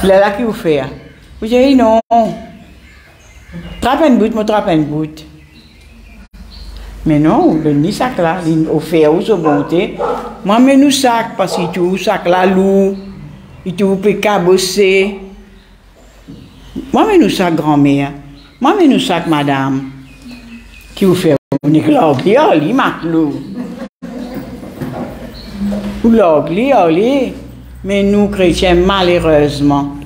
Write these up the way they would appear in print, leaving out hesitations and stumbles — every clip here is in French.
Là, qui vous fait? Vous dites non. Trappe un bout, moi trappe un bout. Mais non, le ni sac là, au fer ou au bonté. Moi, mais nous sac, parce que tout sac là, loup, il tout peut cabosser. Moi, mais nous sac grand-mère. Moi, mais nous sac madame. Qui vous fait? On est l'ogli, oli, matlou. Ou l'ogli, oli. Mais nous, chrétiens, malheureusement,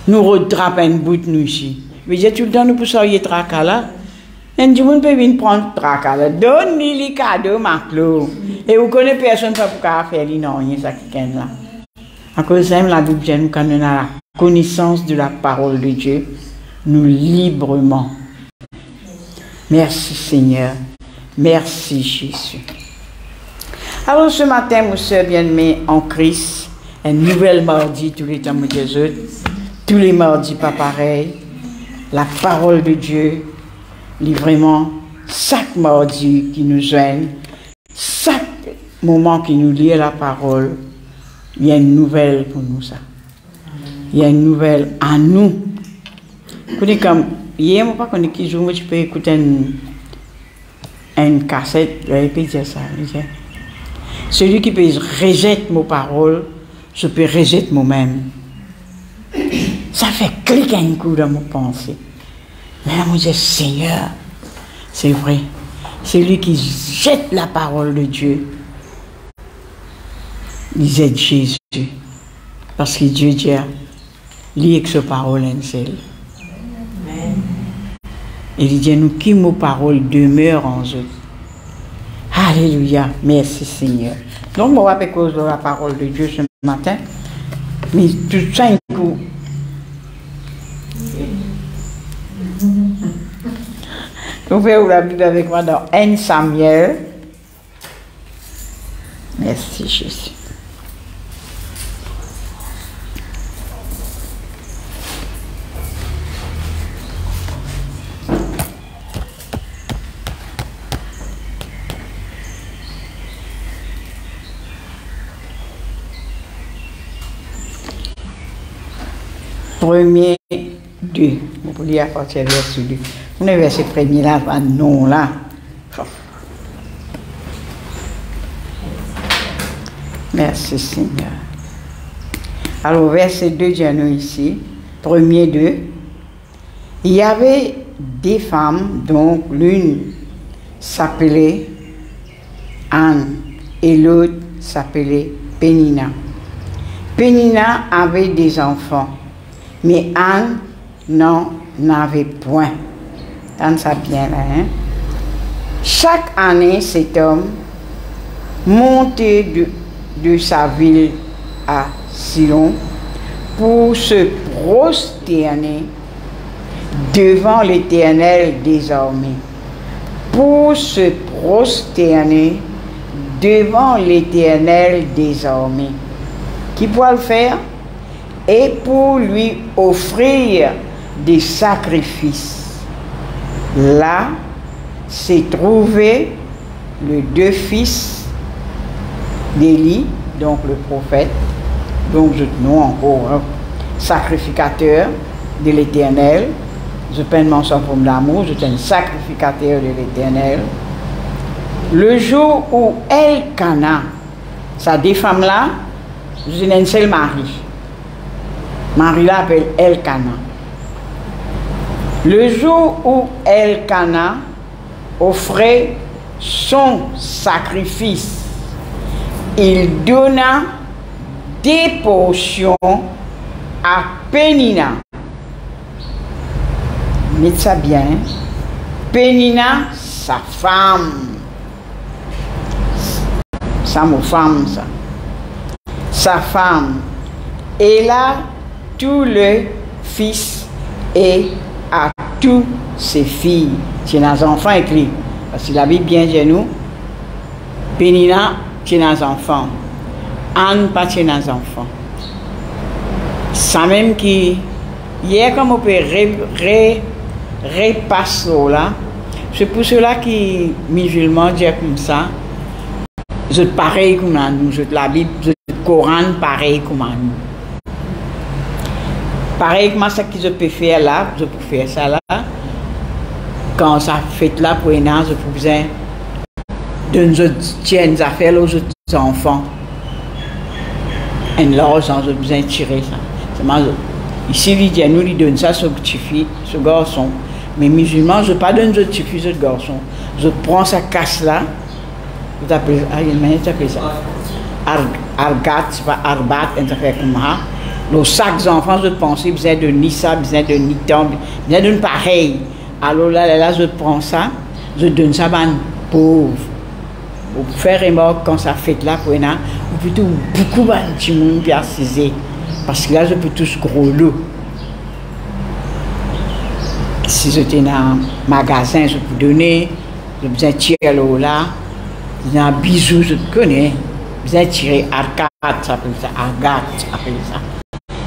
nous retrappons un bout de nous ici. Mais j'ai tout le temps, nous poussons les tracas là. Et du monde peut venir prendre tracas là. Donne-lui les cadeaux, matlou. Et vous connaissez personne qui peut faire les non, ça qui est là. À cause de la Bible, nous, quand on a la connaissance de la parole de Dieu, nous librement. Merci Seigneur. Merci Jésus. Alors ce matin, mes soeurs bien-aimées en Christ, un nouvel mardi, tous les temps de Jésus, tous les mardis pas pareil. La parole de Dieu, vraiment, chaque mardi qui nous joigne, chaque moment qui nous lit la parole, il y a une nouvelle pour nous ça. Il y a une nouvelle à nous. Comme hier, je ne sais pas qui joue, mais tu peux écouter une cassette, je peux dire ça. Celui qui peut rejeter mes paroles, je peux rejeter moi-même. Ça fait cliquer un coup dans mon pensée. Mais là, je dis, Seigneur, c'est vrai. C'est lui qui jette la parole de Dieu. Il jette Jésus. Parce que Dieu dit, lui avec sa parole en seul. Et il dit, nous qui nos paroles demeurent en eux. Alléluia. Merci Seigneur. Donc, moi, à cause de la parole de Dieu ce matin, mais tout ça, un coup. Vous pouvez ouvrir la Bible avec moi dans 1 Samuel. Merci Jésus. Premier 2. Vous pouvez lire à partir du verset 2. On est verset premier là, non là. Merci Seigneur. Alors, verset 2, dis-nous ici. Premier 2. Il y avait des femmes, donc l'une s'appelait Anne et l'autre s'appelait Pénina. Pénina avait des enfants. Mais Anne n'en avait point. Anne, ça bien là, hein? Chaque année, cet homme montait de sa ville à Silon pour se prosterner devant l'Éternel des armées. Pour se prosterner devant l'Éternel des armées. Qui pourra le faire? Et pour lui offrir des sacrifices. Là s'est trouvé les deux fils d'Élie, donc le prophète, donc je nom encore sacrificateur de l'Éternel. Je peine mon sang pour l'amour, je suis un sacrificateur de l'Éternel. Le jour où Elkana, ça des femmes là, je suis un seul mari. Marie l'appelle Elkana. Le jour où Elkana offrait son sacrifice, il donna des portions à Pénina. Mettez ça bien. Pénina, sa femme. Ça, ma femme, ça. Sa femme. Et là, tous les fils et à tous ses filles. C'est nos enfants écrits. Parce que la Bible bien chez nous. Pénina, c'est nos enfants. Anne, pas c'est nos enfants. Ça même qui, hier, comme on peut repasser là, c'est pour cela que musulmans disent comme ça. Vous êtes pareil comme nous, vous êtes la Bible, vous êtes le Coran pareil comme nous. Pareil que moi, ça que je peux faire là, je peux faire ça là. Quand ça fait là pour un an, je peux besoin de tiennes affaires aux autres enfants. Et là, j'ai besoin de tirer ça. Ici, il nous donne ça ce petit fille, ce garçon. Mais musulmans, je ne pas donne ce petit fille, ce garçon. Je prends sa casse là. Vous appelez ça argat, c'est pas arbat, et ça fait comme ça. Les sacs enfants, je pense, ils besoin de ni ça, besoin de ni temps, besoin d'une pareil. Alors là, je prends ça, je donne ça à un pauvre. Pour faire remarque quand ça fait là, pour un an, ou plutôt beaucoup de petits monde qui assisé. Parce que là, je peux tous gros lot. Si j'étais dans un magasin, je peux donner, je besoin de tirer l'eau là, j'ai un bisou, je te connais, je besoin de tirer arcade, ça s'appelle ça, argat, ça s'appelle ça.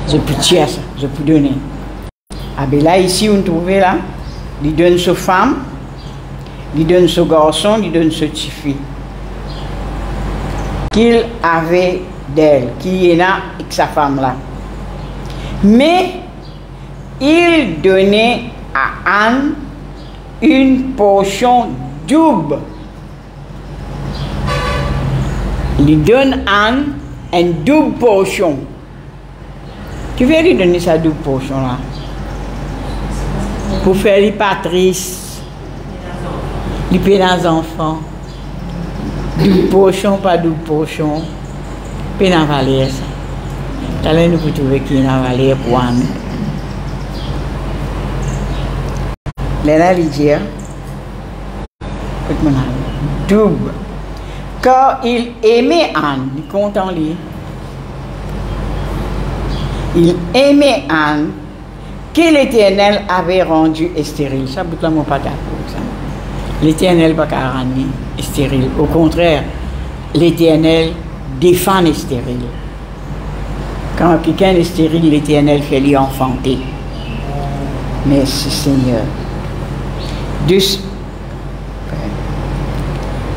Je peux tirer ça, je peux donner. Ah ben là, ici, on trouve là, il donne ce femme, il donne ce garçon, il donne ce petit fille. Qu'il avait d'elle, qu'il y en a avec sa femme là. Mais il donnait à Anne une portion double. Il donne à Anne une double portion. Tu veux lui donner sa double portion là? Pour faire les patrices, les pénins enfants. Double portion, pas double portion. Pénins valère ça. T'as l'air de vous trouver qui est dans la valère pour Anne. Là, il dit, double. Car il aimait Anne, il compte en lui. Il aimait Anne, que l'Éternel avait rendue stérile. Ça, bout là, mon pas d'accord. L'Éternel n'a pas rendu stérile. Au contraire, l'Éternel défend les stériles. Quand quelqu'un est stérile, l'Éternel fait lui enfanter. Merci Seigneur.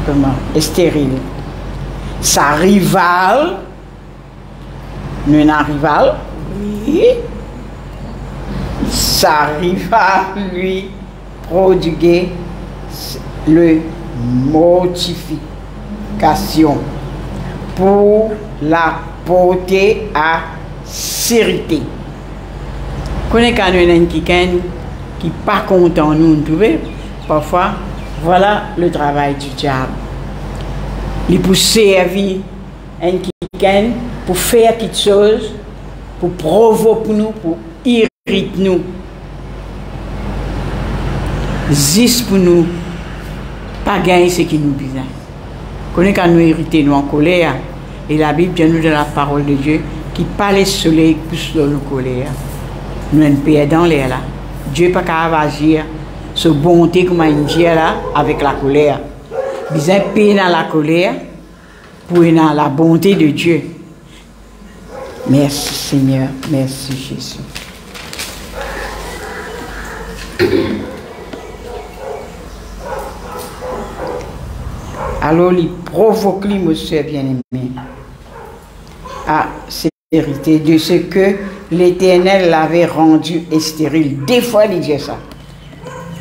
Comment? Stérile. Sa rivale, nous avons un rival, oui. Sa rivale lui prodiguait le mortification pour la porter à sérité. Connais quand nous avons quelqu'un qui n'est pas content nous trouver, parfois voilà le travail du diable. Il peut servir un quelqu'un pour faire quelque chose, pour provoquer nous, pour irriter nous. Juste pour nous, pas gagner ce qui nous besoin. Connais quand nous irritons, nous en colère. Et la Bible dit nous de la parole de Dieu qui pas le soleil plus de nos colère. Nous sommes perdants là. Dieu n'a pas qu'à agir ce bonté comme un Dieu là avec la colère. Nous sommes payés dans la colère pour dans la bonté de Dieu. Merci Seigneur, merci Jésus. Alors, il provoque lui, monsieur bien-aimé, à sévérité de ce que l'Éternel l'avait rendu stérile. Des fois, il dit ça.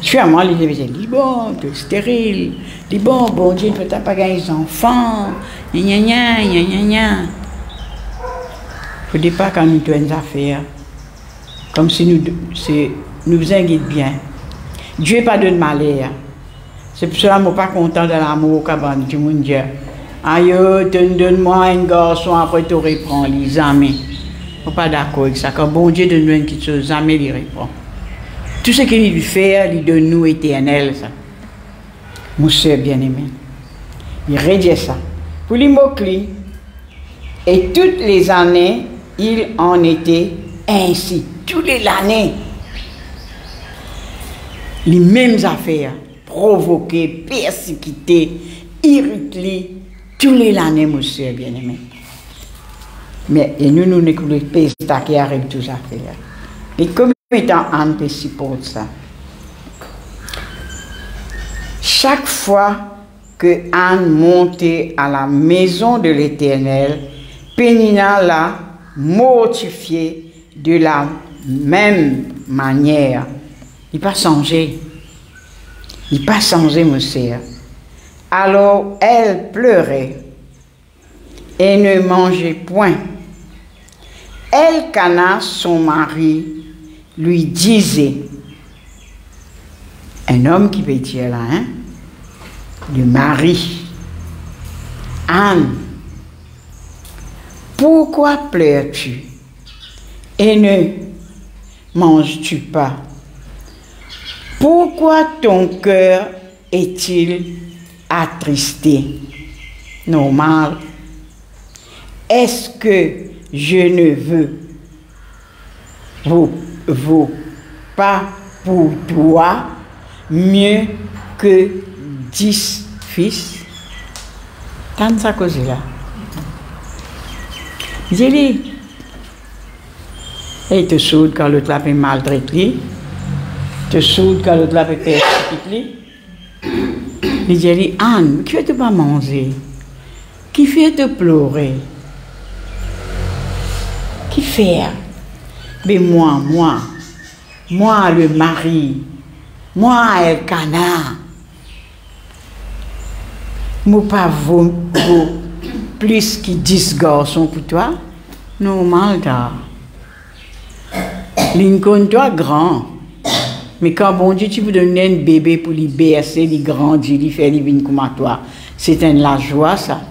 Sûrement, il dit bon, tu es stérile. Il dit bon Dieu, tu n'as pas gagné des enfants. Gna gna gna gna gna. Il ne faut pas quand nous devons affaires. Comme si nous faisons bien. Dieu n'est pas de malheur. C'est pour cela que je ne suis pas content de l'amour qu'a dit mon Dieu. Aïe, donne-moi un garçon, après tu reprends les amis. Je ne suis pas d'accord avec ça. Quand bon Dieu donne-nous quelque chose, jamais il répond. Tout ce qu'il lui fait, il donne nous éternel. Ça. Mon soeur bien-aimé. Il redit ça. Pour les mots-clés, et toutes les années, il en était ainsi. Toutes les années. Les mêmes affaires. Provoquer, persécuter, irriter, tous les années, monsieur bien-aimé. Mais et nous n'écoutons pas qui arrive tout ça faire. Et comme étant Anne peut supporter ça. Chaque fois que Anne montait à la maison de l'Éternel, Pénina l'a mortifiée de la même manière. Il n'a pas changé. Il n'a pas changé, monsieur. Alors, elle pleurait et ne mangeait point. Elkana, son mari, lui disait, un homme qui peut dire là, hein, le mari, Anne, pourquoi pleures-tu et ne manges-tu pas? Pourquoi ton cœur est-il attristé? Normal. Est-ce que je ne vaux pas pour toi mieux que 10 fils? Tant ça cause là. J'ai dit, et te soude quand l'autre l'a fait maltraiter, te soude quand l'autre l'a fait persécuter. Il dit, Anne, qui fait te pas manger? Qui fait te pleurer? Qui fait? Mais moi, le mari, moi, Elkana, moi pas vaut plus que 10 garçons pour toi? Normal, t'as. Lincoln, toi, grand. Mais quand bon Dieu, tu veux donner un bébé pour lui bercer, lui grandir, lui faire lui venir comme à toi, c'est la joie, ça.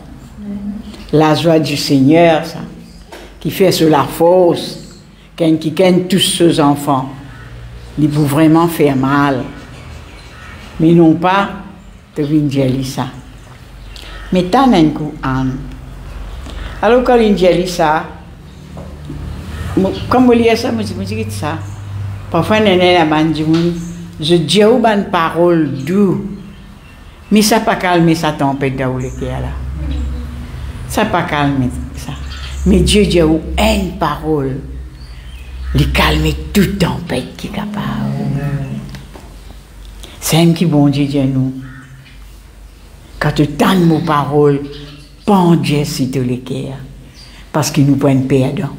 La joie du Seigneur, ça. Qui fait sur la force, qui gagne tous ses enfants. Il peut vraiment faire mal. Mais non pas de venir ça. Mais t'en as un coup, Anne. Alors quand il dit ça, comme il dit ça, je dis ça. Parfois, je dis une parole douce, mais ça n'a pas calmé sa tempête dans le cœur là. Ça n'a pas calmé ça. Mais Dieu dit une parole, il calme toute tempête qui est capable. C'est un qui bon Dieu dit à nous. Quand tu entends nos paroles, bon Dieu si tu les cœurs, parce qu'il nous prend perdant.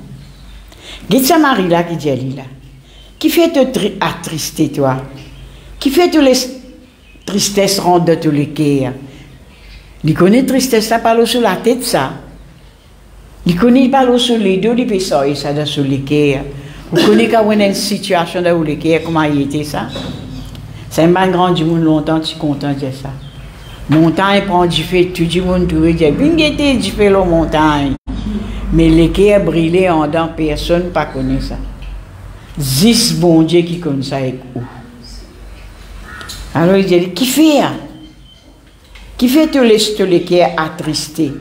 Dites ça Marie là qui dit là. Qui fait te attrister toi? Qui fait toutes les tristesses rentrent dans tous les cœurs? Il connaît tristesse, ça parle sur la tête ça. Il connaît parle sur les deux, il peut sortir ça dans sur les cœurs. Vous connaissez quand on a une situation dans les cœurs, comment il était ça? C'est un mal grand du monde longtemps, tu es content de ça. Montagne prend du feu, tout le monde tout dit, bien du feu la montagne. Mais les cœurs brûlés en dedans, personne ne connaît ça. 10 bon Dieu qui connaît ça avec où. Alors il dit, qui fait? Qui fait te laisser les cœurs attristés?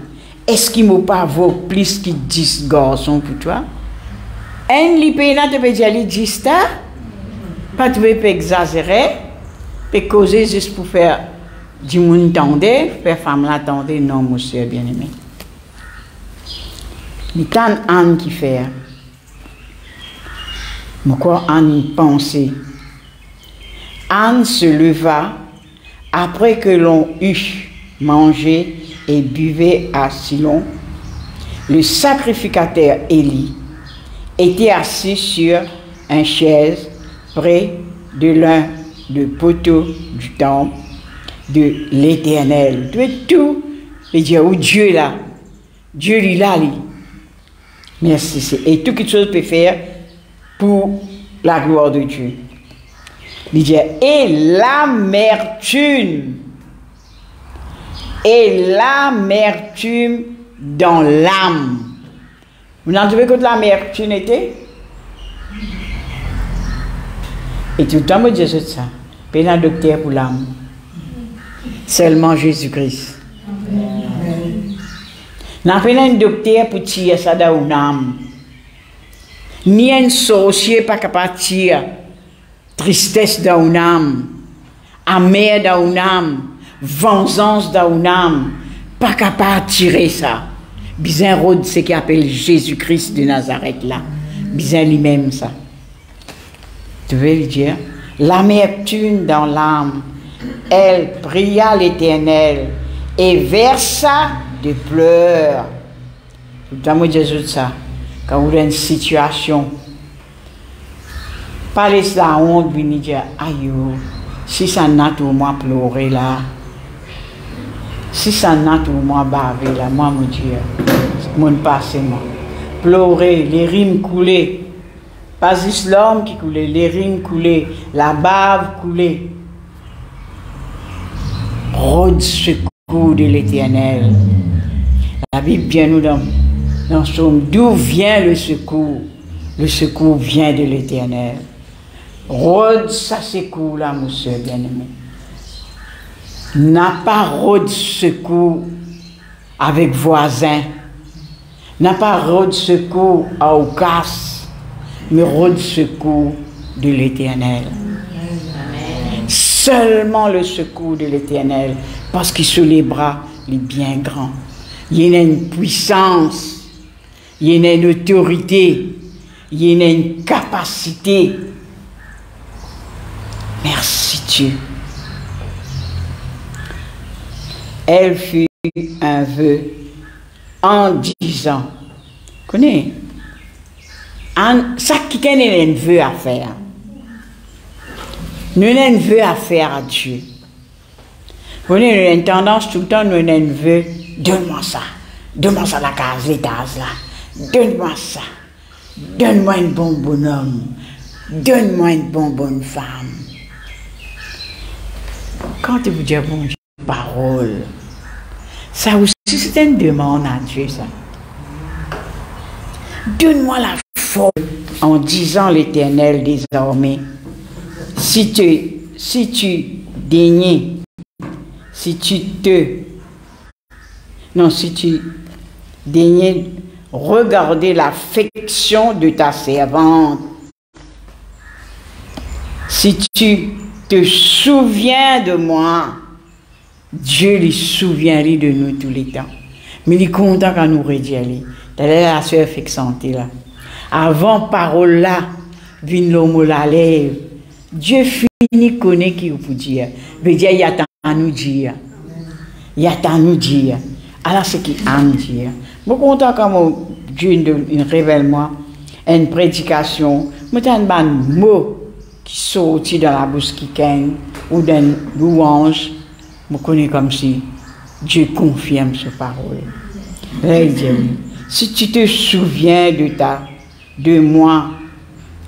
Est-ce qu'il ne m'a pas vaut plus que 10 garçons pour toi? Un lipéna te peut dire 10 tas? Pas te peux exagérer, peut causer juste pour faire du monde tendait, faire femme la tendait, non, monsieur bien-aimé. Mais tant Anne qui fait, pourquoi Anne pensait? Anne se leva après que l'on eut mangé et buvé à Silon. Le sacrificateur Élie était assis sur une chaise près de l'un des poteaux du temple de l'Éternel. Tu es tout. Et dire, oh Dieu là, Dieu lui là, lui. Merci. Et tout quelque chose peut faire pour la gloire de Dieu. Il dit, et l'amertume dans l'âme. Vous n'en trouvez que l'amertume était? Et tout le temps, je dis ça. Puis un docteur pour l'âme. Seulement Jésus-Christ. N'a pas un docteur pour tirer ça dans l'âme. Ni un sorcier pas capable de tirer tristesse dans l'âme, amer dans l'âme, vengeance dans l'âme, pas capable de tirer ça. Bizarre rôde ce qui appelle Jésus-Christ de Nazareth là. Bizarre lui-même ça. Tu veux le dire? L'amertume dans l'âme, elle pria l'Éternel et versa des pleurs. Tout le temps, moi, je dis ça. Quand vous avez une situation Pas laisser la honte, venir dire, aïe, si ça n'a tout moi pleurer là, si ça n'a tout moi baver là, moi me dire, mon passé moi. Pleurer, les rimes couler. Pas juste l'homme qui coulait, les rimes coulaient, la bave coulait. Rôde secours de l'Éternel. La Bible vient nous dans son d'où vient le secours. Le secours vient de l'Éternel. Rôde ça secours là, mon soeur bien-aimé. N'a pas rôde secours avec voisin. N'a pas rôde secours à Ocas. Mais rôde secours de l'Éternel. Seulement le secours de l'Éternel, parce qu'il sous les bras, il est bien grand. Il y a une puissance, il y a une autorité, il y a une capacité. Merci Dieu. Elle fut un vœu en disant, connais, ça qui est un vœu à faire. Nous avons un vœu à faire à Dieu. Vous avez une tendance tout le temps, nous avons un vœu, donne-moi ça la case, l'étage là, donne-moi ça, donne-moi un bon bonhomme, donne-moi une bonne femme. Quand vous dites bon Dieu, parole, ça aussi c'est une demande à Dieu, ça. Donne-moi la force en disant l'Éternel désormais, si tu daignes regarder l'affection de ta servante, si tu te souviens de moi, Dieu lui souvient de nous tous les temps. Mais il est content quand nous redisons. T'as la soeur fixante là. Avant parole là, vient l'homme la lèvre. Dieu finit connaît qui vous dire. Veut dire il y a tant à nous dire. Il y a tant à nous dire. Alors c'est qui a nous dire. Je suis content quand Dieu révèle moi une prédication. Je suis un mot qui sortit dans la bouche qui gagne ou d'un louange. Je connais comme si Dieu confirme ce parole. Là, il dit, si tu te souviens de moi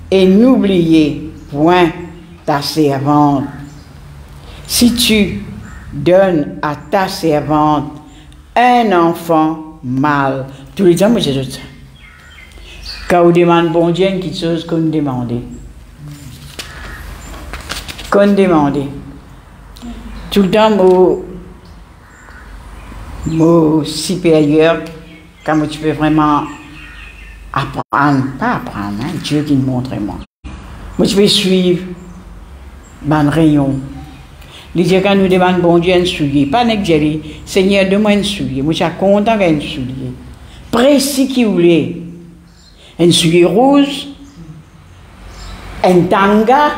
et n'oubliez point ta servante, si tu donnes à ta servante un enfant mâle, tous les temps, moi j'ai dit ça. Quand on demande bon Dieu, quelque chose qu'on demande. Tout le temps, mon supérieur, quand tu peux vraiment apprendre, pas apprendre, hein, Dieu qui me montre moi. Moi, je vais suivre mon rayon. Les dieux, quand nous demandons bon Dieu un soulier, pas que je Seigneur, donne-moi un soulier. Moi, je suis content d'un soulier. Précis qui voulait. Un soulier rouge, un tanga,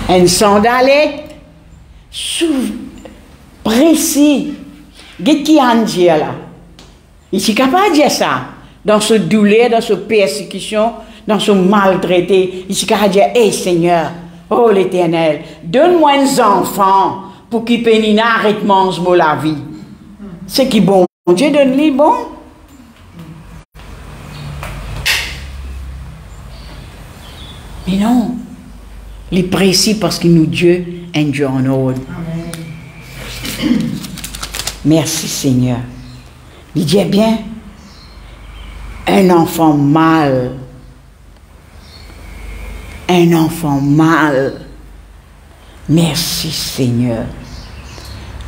un sandalette, précis. Qu'est-ce qu'il y a à dire là? Il est capable de dire ça. Dans ce douleur, dans ce persécution, dans ce maltraité, il est capable de dire, hey Seigneur, oh l'Éternel, donne-moi un enfant pour qu'il puisse arrêter de manger la vie. C'est qui bon? Dieu donne-lui bon. Mais non, il est précis parce qu'il nous Dieu un Dieu en ordre. Merci Seigneur. Il dit bien, un enfant mâle. Un enfant mâle. Merci Seigneur.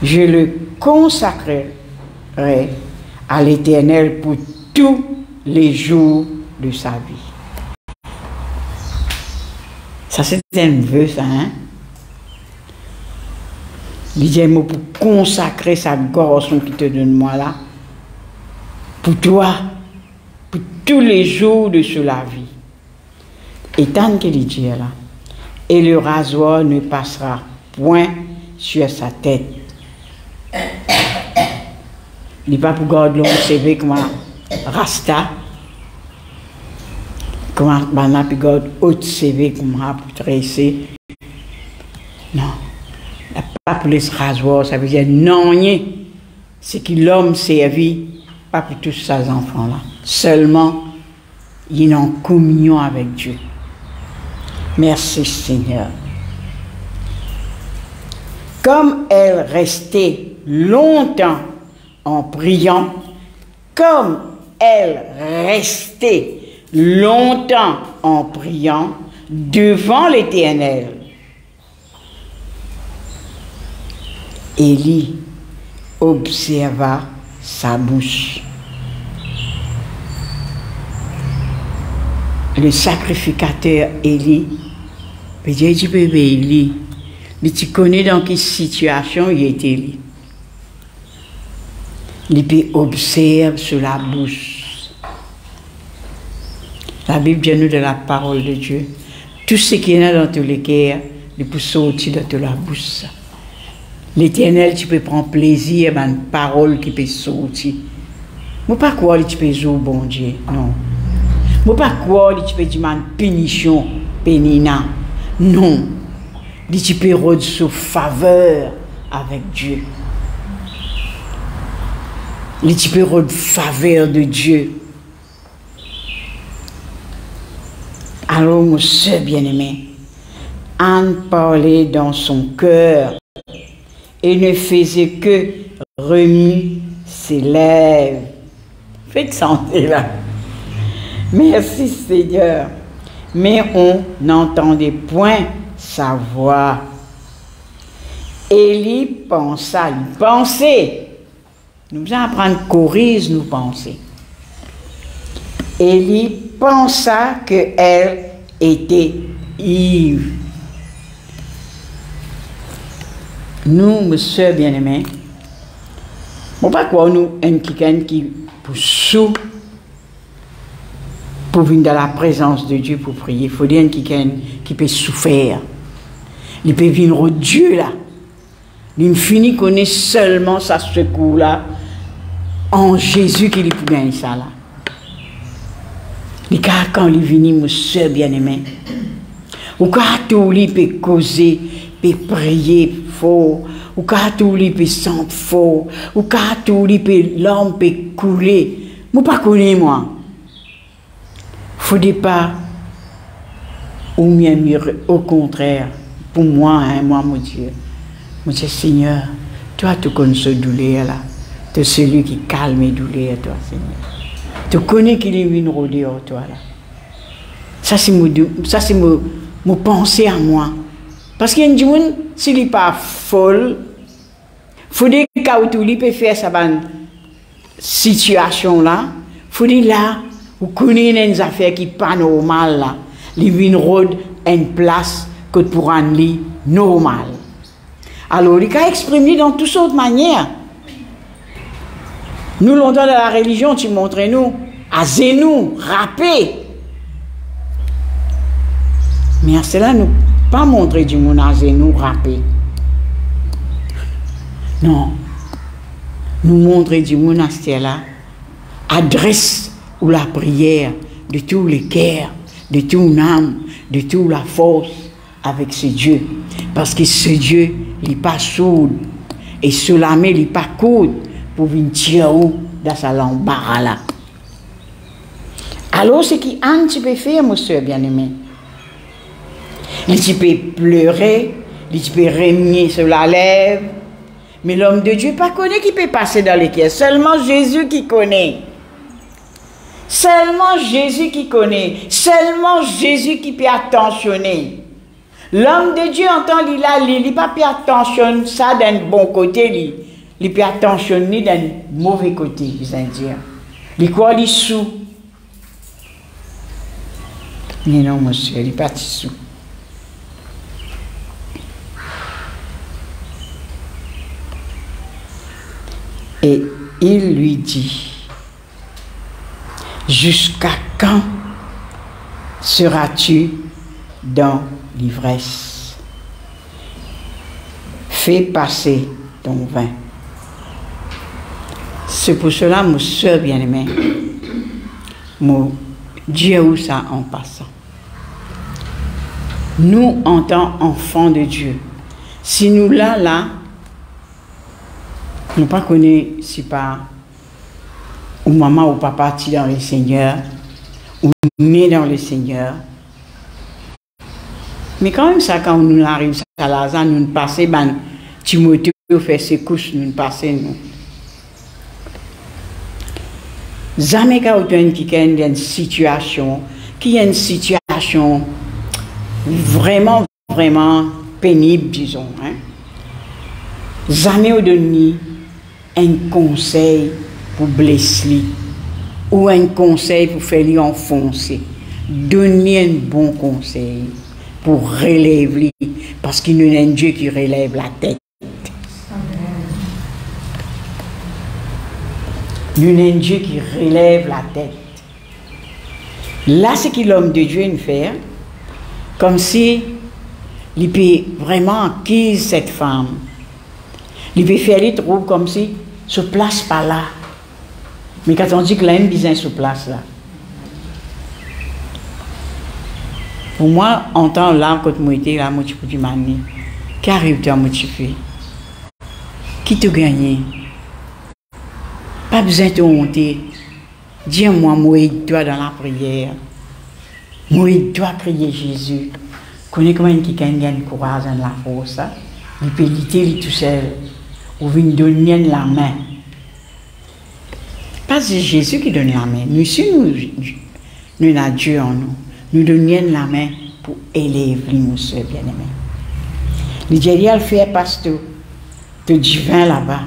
Je le consacrerai à l'Éternel pour tous les jours de sa vie. Ça c'est un vœu ça, hein? Il dit pour consacrer sa gorge qui te donne moi là, pour toi, pour tous les jours de la vie. Et tant qu'il dit là, et le rasoir ne passera point sur sa tête. Il n'est pas pour garder l'homme CV comme un rasta. Comment on a pu garder autre CV comme ça pour tresser? Non. Pas pour les rasoirs, ça veut dire non, c'est que l'homme servi, pas pour tous ces enfants-là. Seulement, il est en communion avec Dieu. Merci Seigneur. Comme elle restait longtemps en priant, comme elle restait longtemps en priant devant l'Éternel, Élie observa sa bouche. Le sacrificateur Élie, dit bébé Élie, tu connais dans quelle situation il était Élie. Il observe sur la bouche. La Bible dit nous de la parole de Dieu. Tout ce qui est dans tous les cœurs, il peut sortir de toute la bouche. L'Éternel, tu peux prendre plaisir à une parole qui peut sortir. Je ne sais pas quoi tu peux dire au bon Dieu, non. Je ne sais pas quoi tu peux dire une pénition, pénina, non. Tu peux recevoir faveur avec Dieu. Tu peux recevoir faveur de Dieu. Alors, mon soeur bien-aimé, Anne parlait dans son cœur et ne faisait que remuer ses lèvres. Faites santé là. Merci Seigneur. Mais on n'entendait point sa voix. Élie pensa, il pensait. Nous allons apprendre corrige nous penser. Élie pensa qu'elle était ivre. Nous, mes soeurs bien-aimées, on ne pas quoi nous, un quelqu'un qui pour sous, pour venir dans la présence de Dieu pour prier. Il faut dire un quelqu'un qui peut souffrir. Il peut venir au Dieu là. Il finit connaît seulement sa secours là en Jésus qui lui peut gagner ça là. Et quand il vient, mes soeurs bien-aimées, ou quand il peut causer, peut prier fort, ou quand il peut sentir fort, ou quand il peut l'homme peut couler. Je ne pas connais moi. Faut pas ou bien au contraire, pour moi, hein, moi, mon Dieu, Seigneur, toi, tu connais ce douleur là, tu es celui qui calme les douleurs, toi, Seigneur. Tu connais qu'il est une rodeur, toi là. Ça, c'est mon pensée à moi. Parce qu'il y a des gens, s'il n'est pas folle, il faut dire qu'il peut faire sa situation là, il faut dire là, vous connaissez des affaires qui ne sont pas normales là. Les vignes rôdent une place que pour un lit normal. Alors, il a exprimé dans toutes sortes de manières. Nous, longtemps de la religion, tu montres nous, à Zénou, rapper. Mais à cela, nous pas montrer du monde à Zénou, rapper. Non. Nous montrer du monde à cela, adresse ou la prière de tous les cœurs, de toute l'âme, de toute la force avec ce Dieu. Parce que ce Dieu, il n'est pas sourd. Et cela il n'est pas court pour venir tirer dans sa l'embarras là. Alors, ce qui tu peux faire, mon soeur bien-aimé. Tu peux pleurer, tu peux remuer sur la lèvre. Mais l'homme de Dieu pas connaît qui peut passer dans les cœurs. Seulement Jésus qui connaît. Seulement Jésus qui connaît. Seulement Jésus qui peut attentionner. L'homme de Dieu entend il n'est pas peut attentionner ça d'un bon côté, il peut attentionner d'un mauvais côté, les Indiens. Il croit les sous. Mais non, monsieur, il n'est pas sous. Et il lui dit, jusqu'à quand seras-tu dans l'ivresse? Fais passer ton vin. C'est pour cela, mon soeur bien-aimée, Dieu où ça en passant. Nous, en tant qu'enfants de Dieu, si nous là, nous pas connaissons si pas ou maman ou papa parti dans le Seigneur, ou né dans le Seigneur. Mais quand même ça, quand nous arrivons à Lazare, nous passons, Timothée fait ses couches, nous passons, nous. Jamais quand il y a une situation, vraiment, vraiment pénible, disons. Hein. Jamais on donne un conseil pour blesser ou un conseil pour faire lui enfoncer. Donnez un bon conseil pour relever, parce qu'il y a un Dieu qui relève la tête. Il y a un Dieu qui relève la tête. Là, c'est que l'homme de Dieu nous fait, comme si il peut vraiment acquise cette femme. Il peut faire les troubles comme si se place pas là. Mais quand on dit que l'homme besoin se place là. Pour moi, en temps là, quand moi j'étais là, moi je peux dire mani, qu'arrive-t-il moi tu fais? Qui te gagne? Pas besoin de te honter. Dis-moi, moi aide-toi dans la prière. Moi aide-toi crier Jésus. Connais comment il gagne courage dans la force. Il peut lutter tout seul. Ou venir donner la main. Pas c'est Jésus qui donne la main. Nous, si nous avons Dieu en nous, nous donnons la main pour élever nos soeurs bien-aimés. Le Dieu a fait pasteur de divin là-bas.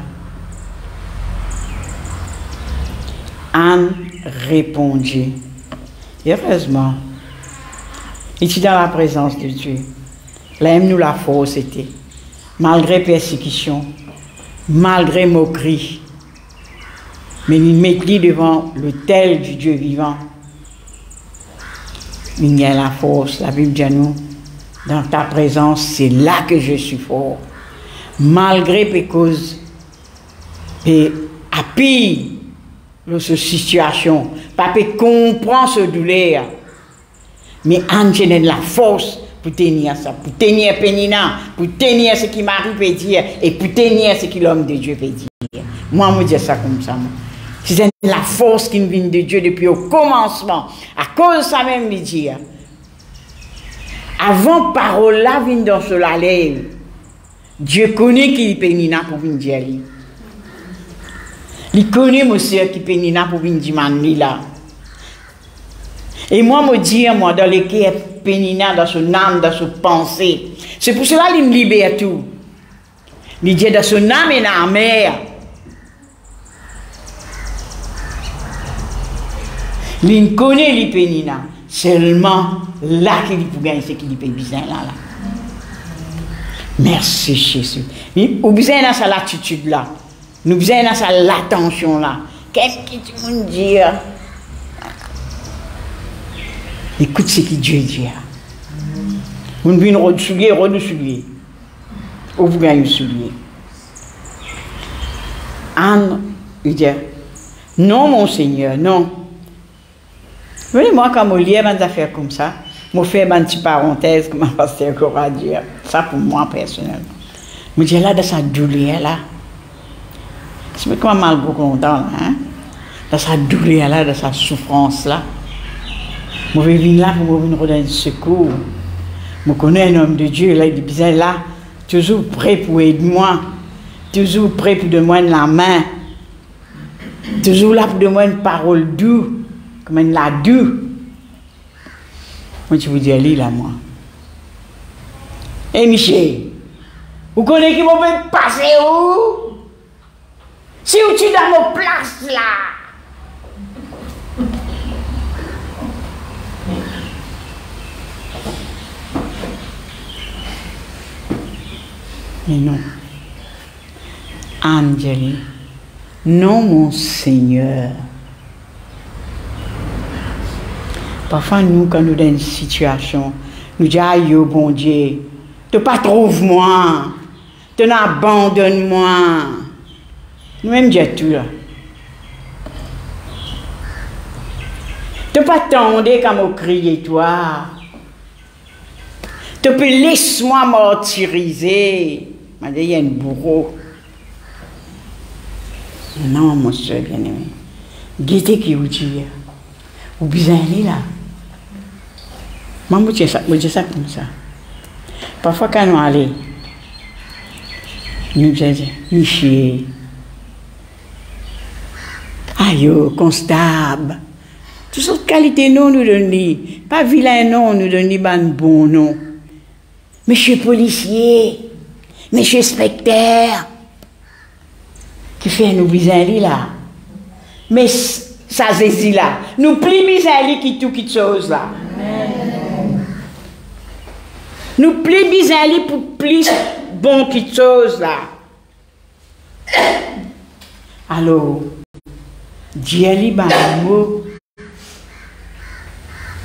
Anne répondit. Et heureusement, il était dans la présence de Dieu. Là, nous la force était. Malgré persécution, malgré moquerie, mais il mettait devant l'autel du Dieu vivant. Il y a la force, la Bible dit à nous, dans ta présence, c'est là que je suis fort. Malgré les causes, et à pire, cette situation, papa comprend ce douleur, mais Anne a la force pour tenir ça, pour tenir Pénina, pour tenir ce qui Marie peut dire et pour tenir ce que l'homme de Dieu peut dire. Moi, je dis ça comme ça. C'est la force qui vient de Dieu depuis au commencement. À cause de ça même, il dit, avant parole là vient dans cela lèvre, Dieu connaît qui est Pénina pour venir dire. Il connaît monsieur qui Pénina pour venir dire mani là. Et moi, me dire, moi, dans le cœur Pénina, dans son âme, dans son pensée. C'est pour cela qu'il me libère tout. Il dit dans son âme et dans la mer. Il connaît les Pénina. Seulement là qu'il peut gagner ce qu'il peut bien là. Merci Jésus. Nous besoin dans cette attitude là. Nous besoin dans cette attention là. Qu'est-ce que tu veux dire? Écoute ce que Dieu dit. Vous ne venez redouiller. Ou vous gagnez soulier. Anne, il dit, non mon Seigneur, non. Venez-moi quand je lis des affaires comme ça, je fais une petite parenthèse, comme un pasteur Cora dit. Ça pour moi personnellement. Je dis là, dans sa douleur là, c'est comme mal beaucoup longtemps là, hein? Dans sa douleur là, dans sa souffrance là. Je vais venir là pour me donner un secours. Je connais un homme de Dieu, là, il est là, toujours prêt pour aider moi, toujours prêt pour donner la main, toujours là pour donner une parole douce, comme une la douce. Moi, je vous dis, allez là, moi. Et Michel, vous connaissez qui m'a passer où? Si vous êtes dans mon place là. Mais non. Angélie, non mon Seigneur. Parfois nous, quand nous dans une situation, nous disons, aïe, bon Dieu, tu pas trouve-moi, tu n'abandonne-moi. Nous-mêmes disons tout là. Tu pas attendre comme au crier toi. Tu peux laisse-moi martyriser. Il y a un bourreau. Non, mon soeur bien-aimé. Guettez qui vous dit. Ou bien là. Moi, je dis ça comme ça. Parfois, quand nous allons, nous disons, nous chier. Aïe, constable. Toutes sortes de qualités, non, nous donnons. Pas vilain, non, nous donnons un bon nom. Monsieur policier, monsieur inspecteur, qui fait un bizarre là. Mais ça, c'est là. Nous plus bizarre qui tout qui chose là. Nous plus bizarre pour plus bon qui chose là. Alors, Dieu lui un mot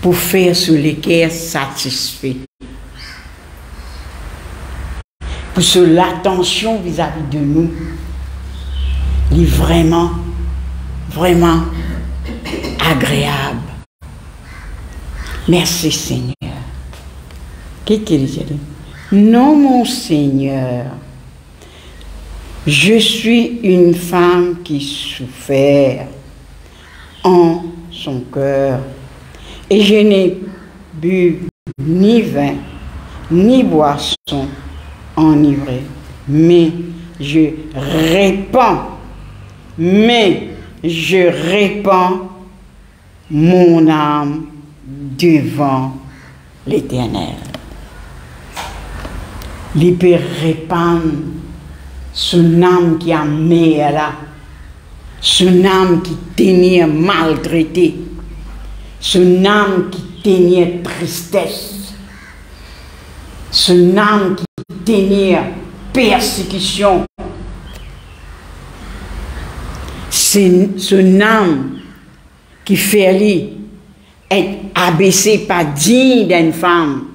pour faire sur lesquels satisfait. Pour que l'attention vis-à-vis de nous est vraiment, vraiment agréable. Merci Seigneur. Qu'est-ce qu'il dit? Non, mon Seigneur, je suis une femme qui souffert en son cœur et je n'ai bu ni vin ni boisson enivrée, mais je répands mon âme devant l'Éternel. Il peut répandre son âme qui a mis là, son âme qui tenait maltraité, son âme qui tenait tristesse, son âme qui tenait persécution, c'est son âme qui fait lui être abaissé, pas digne d'une femme,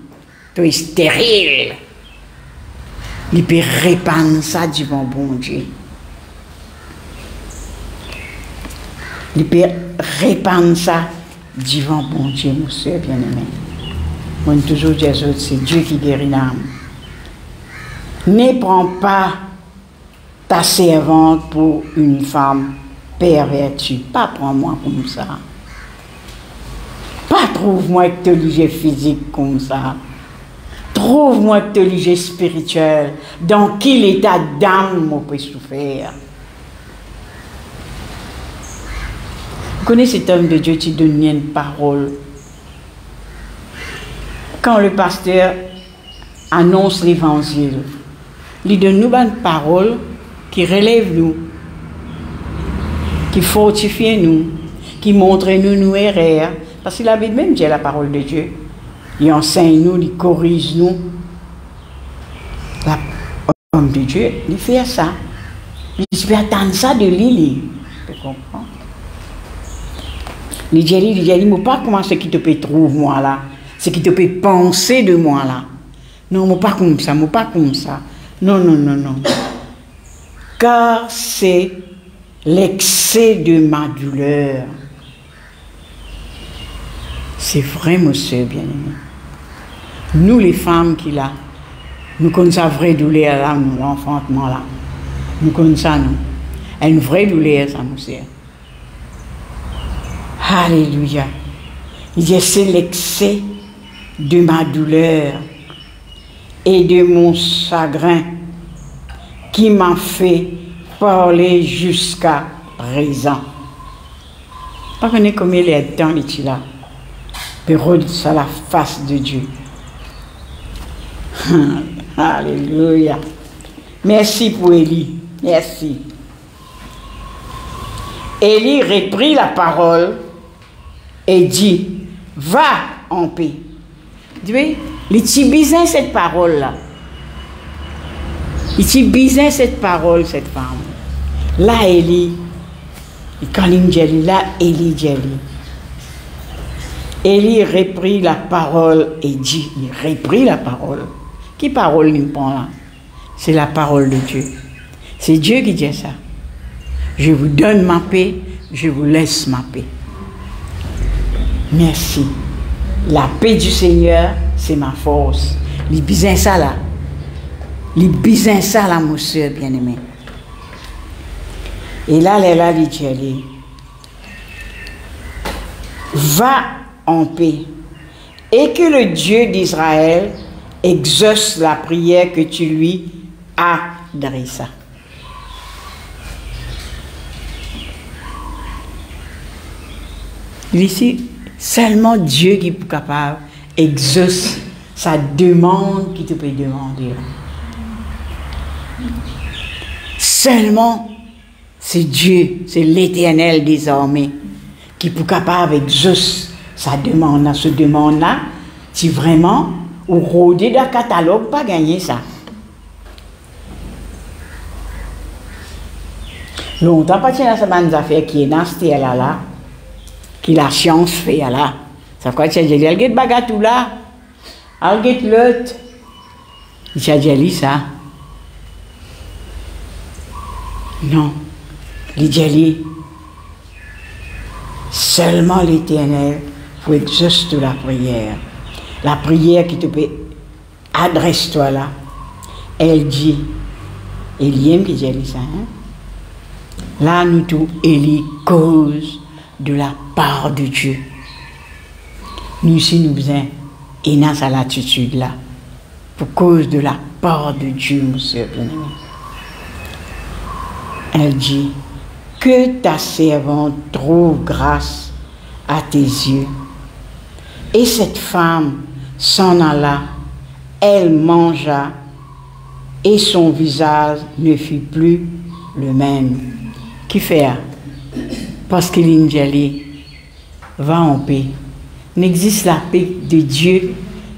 tu es stérile. Il peut répandre ça devant bon Dieu. Il peut répandre ça devant bon Dieu, mon soeur bien-aimé. On toujours dit c'est Dieu qui guérit l'âme. Ne prends pas ta servante pour une femme pervertie. Pas prends-moi comme ça. Pas trouve-moi intelligent physique comme ça. Trouve-moi intelligent spirituel. Dans quel état d'âme on peut souffrir? Vous connaissez cet homme de Dieu qui donne une parole. Quand le pasteur annonce l'évangile, il donne nous une parole qui relève nous, qui fortifie nous, qui montre nous nos erreurs. Parce que la Bible même dit la parole de Dieu. Il enseigne nous, il corrige nous. L'homme de Dieu, il fait ça. Il fait attendre ça de lui. Tu comprends? Il dit, il ne sais pas comment ce qui te peut trouver moi là. Ce qui te peut penser de moi là. Non, moi pas comme ça, moi pas comme ça. Non, non, non, non. Car c'est l'excès de ma douleur. C'est vrai, monsieur bien-aimé. Nous, les femmes qui là, nous connaissons la vraie douleur là, nous, l'enfantement là. Nous connaissons, nous. Une vraie douleur, ça, monsieur. Alléluia. Il dit, c'est l'excès de ma douleur et de mon chagrin qui m'a fait parler jusqu'à présent. Pas connaître combien il y a de temps, il est là. Pérode à la face de Dieu. Alléluia. Merci pour Élie. Merci. Élie reprit la parole et dit, va en paix. Tu vois, il tibisait cette parole-là. Il tibisait cette parole, cette femme. Là, Élie, quand il dit là, Élie dit. Élie reprit la parole et dit, il reprit la parole. Qui parole il prend là? C'est la parole de Dieu. C'est Dieu qui dit ça. Je vous donne ma paix, je vous laisse ma paix. Merci. La paix du Seigneur, c'est ma force. Les bisins ça là. Les bisins ça là, mon soeur bien-aimé. Et là, il dit, va en paix et que le Dieu d'Israël exauce la prière que tu lui as adressée. Ici, seulement Dieu qui est capable d'exaucer sa demande qui te peut demander. Seulement, c'est Dieu, c'est l'Éternel désormais qui est capable d'exaucer sa demande, ce demande-là, si vraiment, ou rôder dans le catalogue, pas gagner ça. Longtemps, pas dans cette affaire qui est dans ce là, qui la science fait là. Ça fait que tu as dit, elle bagatou là, elle l'autre. Tu as dit ça. Non, il dit, seulement l'Éternel pour exaucer la prière. La prière qui te peut adresse-toi là. Elle dit, Eliam qui dit ça, hein? Là, nous tous, Élie, cause de la part de Dieu. Nous aussi, nous faisons, et dans sa latitude là, pour cause de la part de Dieu, mon soeur bien-aimé. Elle dit, que ta servante trouve grâce à tes yeux. Et cette femme s'en alla, elle mangea, et son visage ne fut plus le même. Qui fait? Parce que l'Injali va en paix. N'existe la paix de Dieu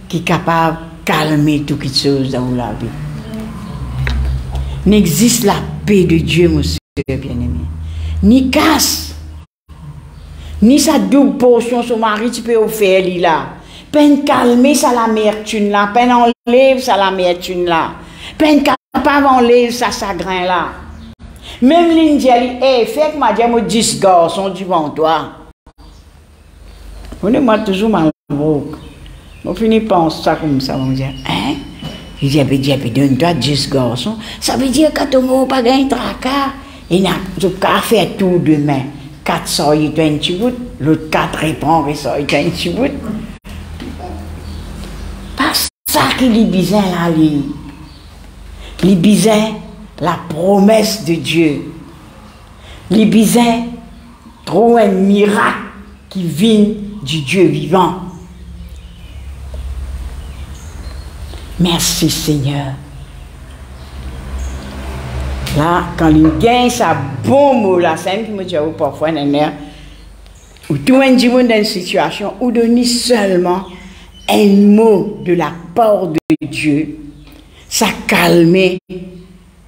qui est capable de calmer toute chose dans la vie. N'existe la paix de Dieu, monsieur bien-aimé. Ni casse, ni sa double portion, son mari, tu peux offrir là. Peine calmer ça l'amertume là, peine enlève ça l'amertume là, peine capable enlève ça chagrin là. Même l'Indiali, fait que m'a dit, moi 10 garçons devant toi. On est moi toujours mal bouc. On finit penser ça comme ça, on dit, hein? Il dit, donne-toi 10 garçons. Ça veut dire que tu n'as pas gagné tracas. Il n'a pas fait tout demain. 4 sortent, il a un petit bout. L'autre 4 répond, il sort, il a un petit bout. Pas ça qui est bizarre là, les bizarres, la promesse de Dieu. Les bizarres, trop un miracle qui vient du Dieu vivant. Merci Seigneur. Là, quand il gagne sa bon mot, là, c'est un qui me dit parfois, ou tout un dit dans une situation, ou donner seulement un mot de la part de Dieu, ça calme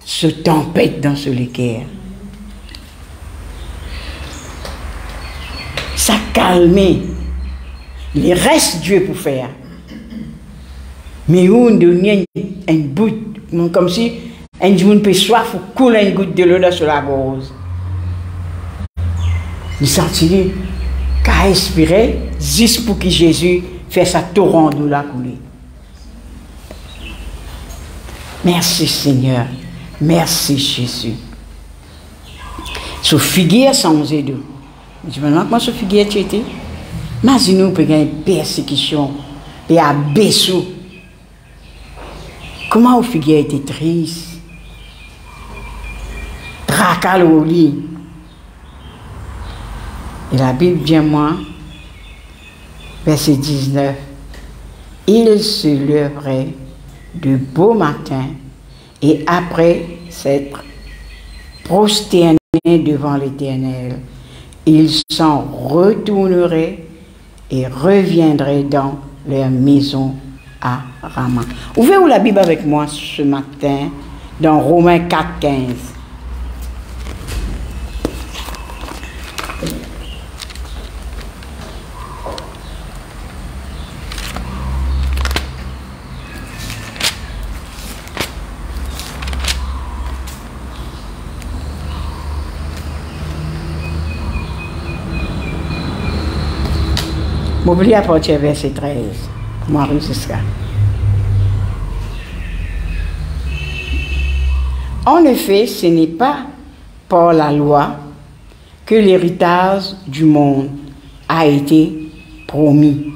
ce tempête dans ce cœur. Ça calme les restes Dieu pour faire. Mais on donne un bout, comme si un jour peut soif ou coule une goutte de l'eau sur la gorge. Il sentit qu'à respirer, juste pour que Jésus fasse sa torrent d'eau la couler. Merci Seigneur, merci Jésus. Ce figuier sans aider. Je me demande comment ce figuier tu étais. Imaginez-nous peut gagner persécution, et à Bessou. Comment au figuier était triste, tracal au lit. Et la Bible dit moi, verset 19, il se lèverait de beau matin et après s'être prosterné devant l'Éternel, il s'en retournerait et reviendrait dans leur maison à Rama. Ouvrez-vous la Bible avec moi ce matin dans Romains 4, 15. M'oublie à partir verset 13. Moi, c'est ça. En effet, ce n'est pas par la loi que l'héritage du monde a été promis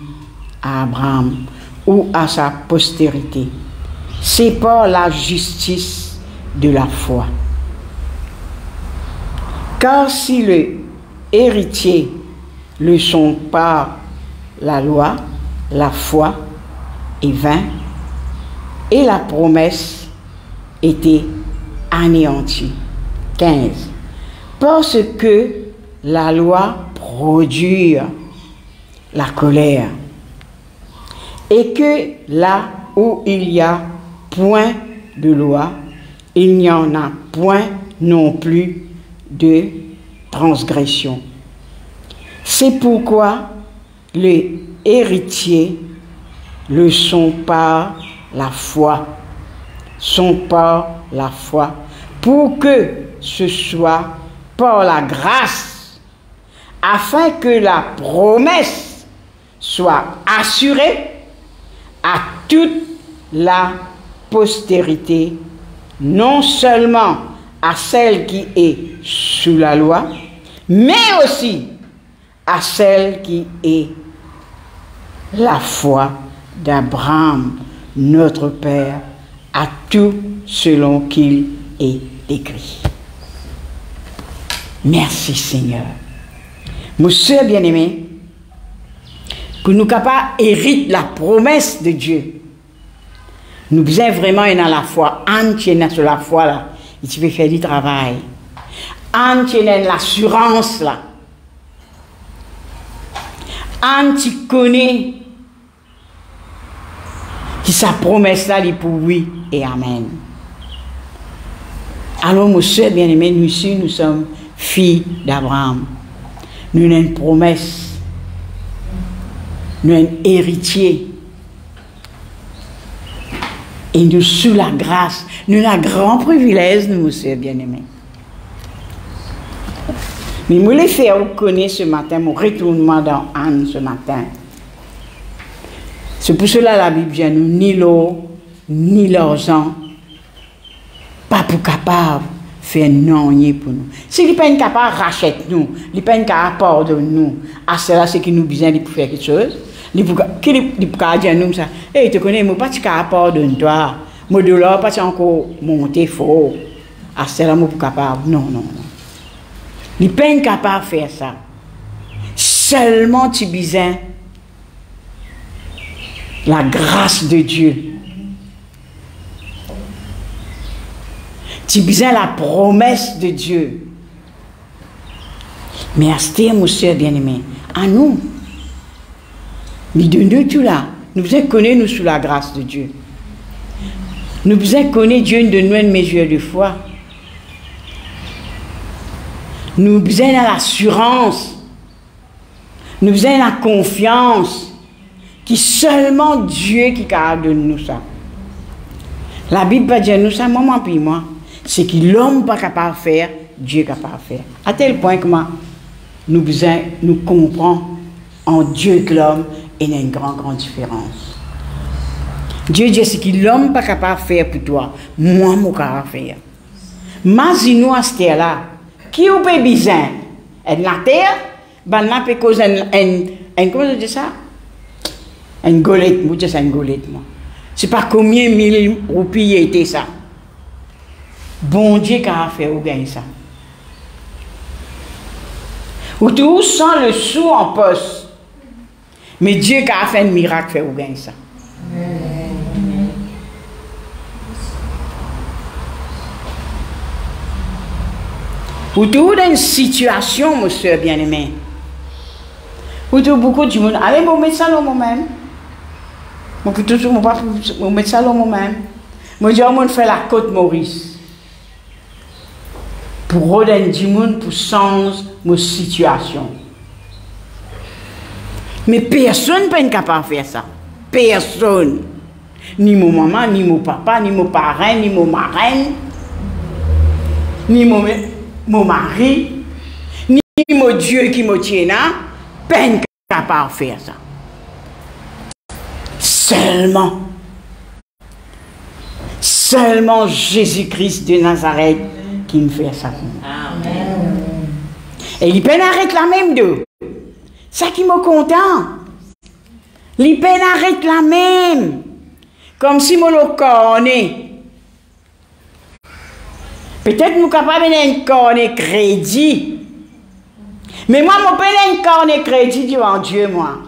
à Abraham ou à sa postérité. C'est par la justice de la foi. Car si le héritier le sont par la loi, la foi est vain et la promesse était anéantie. 15. Parce que la loi produit la colère et que là où il y a point de loi, il n'y en a point non plus de transgression. C'est pourquoi les héritiers le sont par la foi, pour que ce soit par la grâce, afin que la promesse soit assurée à toute la postérité, non seulement à celle qui est sous la loi, mais aussi à celle qui est la foi d'Abraham, notre Père, à tout selon qu'il est écrit. Merci Seigneur. Mon soeur bien-aimé, que nous capables hériter la promesse de Dieu. Nous besoin vraiment dans la foi. Anne tient sur la foi là. Et tu veux faire du travail. Anne tient l'assurance là. Anne tu connais qui sa promesse là, il pour oui et amen. Alors, mon soeur bien-aimé, nous ici, nous sommes filles d'Abraham. Nous avons une promesse. Nous avons un héritier. Et nous, sous la grâce, nous avons un grand privilège, nous, mon soeur bien-aimé. Mais je voulais faire connaître ce matin mon retournement dans Anne ce matin. C'est pour cela la Bible dit nous, ni l'eau, ni l'argent, pas pour capable faire non pour nous. Si il n'est pas capable de racheter nous, il n'est pas capable de pardonner nous, à cela c'est qu'il nous besoin de faire quelque chose. Il peut dire nous ça, hey, tu connais, je ne suis pas capable de pardonner toi, mon douleur pas encore monter fort. À cela je ne suis pas capable. Non, non, non. Il n'est pas capable de faire ça. Seulement tu as besoin la grâce de Dieu. Tu as besoin la promesse de Dieu. Mais à ce mon soeur bien-aimé, à nous, de nous tout là, nous besoin connaître nous sous la grâce de Dieu. Nous besoin connaître Dieu de nous une mesure de foi. Nous besoin de l'assurance. Nous besoin de la confiance. Qui seulement Dieu qui garde nous ça. La Bible va dire nous ça, maman puis moi, c'est que l'homme pas capable de faire, Dieu est capable de faire. À tel point que nous besoin, nous comprenons en Dieu que l'homme il y a une grande différence. Dieu dit ce que l'homme pas capable de faire pour toi, moi je suis capable de faire. Mais nous à cette terre-là, qui ou peut besoin? La terre, ben là peut causer comment je dis ça? Une golette, moi je dis une golette moi. C'est pas combien mille roupies était ça. Bon Dieu qui a fait ou gagner ça. Ou tout sans le sou en poste. Mais Dieu qui a fait un miracle fait ou gagner ça. Ou tout dans une situation, mon soeur bien-aimé. Ou tout beaucoup de monde. Allez, mon médecin moi-même. Moi, pour toujours, mon médecin moi-même. Moi, je vais faire la côte Maurice. Pour redonner du monde, pour changer ma situation. Mais personne n'est capable de faire ça. Personne. Ni mon maman, ni mon papa, ni mon parrain, ni mon marraine, ni mon mari, ni mon Dieu qui me tient là, peine capable de faire ça. Seulement Jésus-Christ de Nazareth qui me fait ça. Amen. Et il peine arrête la même d'eux. Ça qui me content. Il peine arrête la même. Comme si moi le connais. Peut-être nous capables d'un corner crédit. Mais moi, je peux pas un crédit devant Dieu, moi.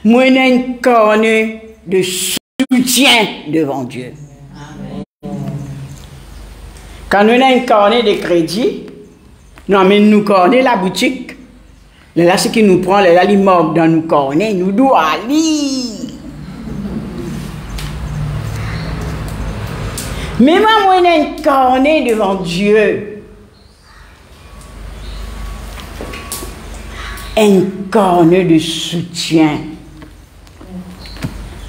Moi, j'ai un corner de soutien devant Dieu. Amen. Quand nous avons un cornet de crédit, nous amenons cornet la boutique. Là, ce qui nous prend, là, il manque dans nos cornets, nous doit aller. Mais moi, j'ai un cornet devant Dieu. Un cornet de soutien.